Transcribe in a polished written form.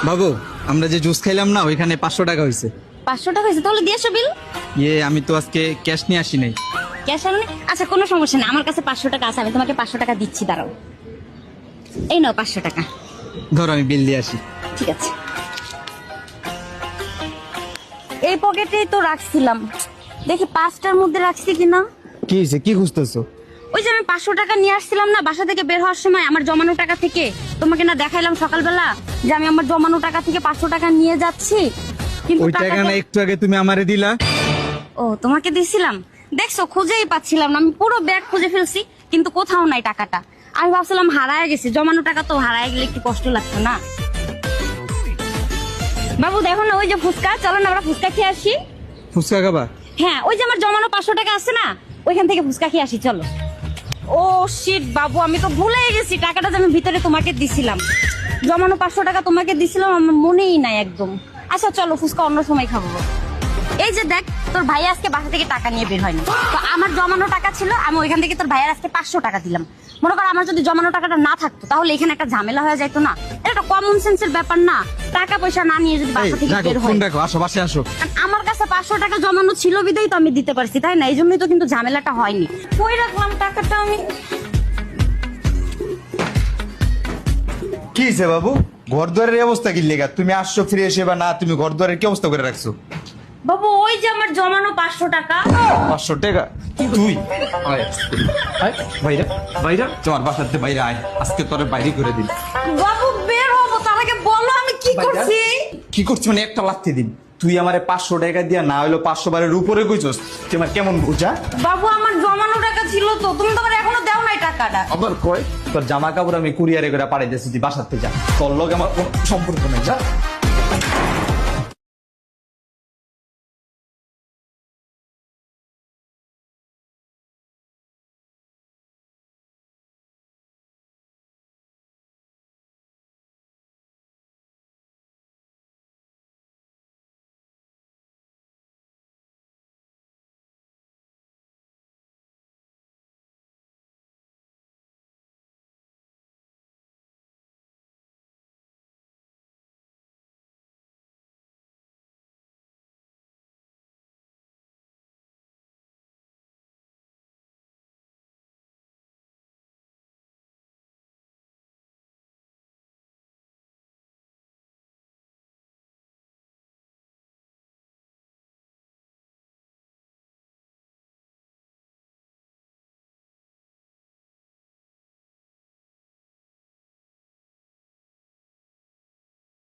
বাবু, আমরা যে জুস খাইলাম না, ওইখানে 500 টাকা হয়েছে। 500 টাকা হয়েছে? তাহলে দিয়ে আসো বিল। আমি তো আজকে ক্যাশ নিয়ে আসি নাই। ক্যাশ আনো? আচ্ছা কোনো সমস্যা না, আমার কাছে 500 টাকা আছে, আমি তোমাকে 500 টাকা দিচ্ছি, দাঁড়াও। এই নাও 500 টাকা। ধরো আমি বিল দিয়ে আসি। ঠিক আছে। এই পকেটেই তো রাখছিলাম, দেখি 5টার মধ্যে রাখছি কিনা। কি হয়েছে, কি খুঁজতেছো? ওই যে আমি 500 টাকা নিয়ে আসছিলাম না বাসা থেকে বের হওয়ার সময়, আমার জমানো টাকা থেকে। তোমাকে না দেখাইলাম সকালবেলা যে আমি আমার জমানো টাকা থেকে 500 টাকা নিয়ে যাচ্ছি, কিন্তু ওই টাকা না একটু আগে তুমি আমারে দিলা? ও তোমাকে দিছিলাম, দেখছো খুঁজেই পাচ্ছিলাম না, আমি পুরো ব্যাগ খুঁজে ফেলছি কিন্তু কোথাও নাই টাকাটা। আমি ভাবছিলাম হারায় গেছে, জমানো টাকা তো হারায় গেলে একটু কষ্ট লাগতো না। বাবু দেখো না ওই যে ফুচকা, চলো না আমরা ফুচকা খেয়ে আসি। ফুচকা খাবা? হ্যাঁ, ওই যে আমার জমানো 500 টাকা আছে না, ওইখান থেকে ফুচকা খেয়ে আসি চলো। ও শিট বাবু, আমি তো ভুলেই গেছি টাকাটা যে আমি ভিতরে তোমাকে দিছিলাম। জমানো 500 টাকা তোমাকে দিছিলাম, আমার মনেই নাই একদম। আচ্ছা চলো ফুচকা অন্য সময় খাবো। এই যে দেখ, তোর ভাই আজকে বাসা থেকে টাকা নিয়ে বের হয়নি, তো আমার জমানো টাকা ছিল, আমি ওইখান থেকে তোর ভাইয়ের আজকে 500 টাকা দিলাম। মনে কর আমার যদি জমানো টাকাটা না থাকতো তাহলে এখানে একটা ঝামেলা হয়ে যাইতো না। এটা একটা কমন সেন্সের ব্যাপার না, টাকা পয়সা না নিয়ে যদি বাসা থেকে বের হয়। রাখো, আসো বাসে আসো। আমার কাছে 500 টাকা জমানো ছিল বিদায় তো আমি দিতে পারছি, তাই না? এই জন্যই তো কিন্তু ঝামেলাটা হয়নি। কই রাখলাম টাকাটা আমি? কি হয়েছে বাবু, ঘর দুয়ারের অবস্থা কি লেগা? তুমি আসছো ফিরে এসে বা না, তুমি ঘর দুয়ারের কি অবস্থা করে রাখছো? বাবু ওই যে আমার জমানো 500 টাকা। 500 টাকা? তুই বাইরে বাইরে, তোমার বাসাতে বাইরে আয়, আজকে তোরে বাইরে করে দিন। বাবু বের হবো, তার আগে বলো আমি কি করছি। কি করছি মানে একটা লাথি দিন। তুই আমারে 500 টাকা দিয়া না হইলো 500 বারের উপরে কইছস, তোমার কেমন বুঝা? বাবু আমার জমানো টাকা ছিল তো, তুমি তো আমার এখনো দাও নাই টাকাটা। আবার কয় তোর জামা কাপড় আমি কুরিয়ারে করে পাঠাই দিয়েছি, তুই বাসাতে যা, তোর লগে আমার কোনো সম্পর্ক নেই, যা।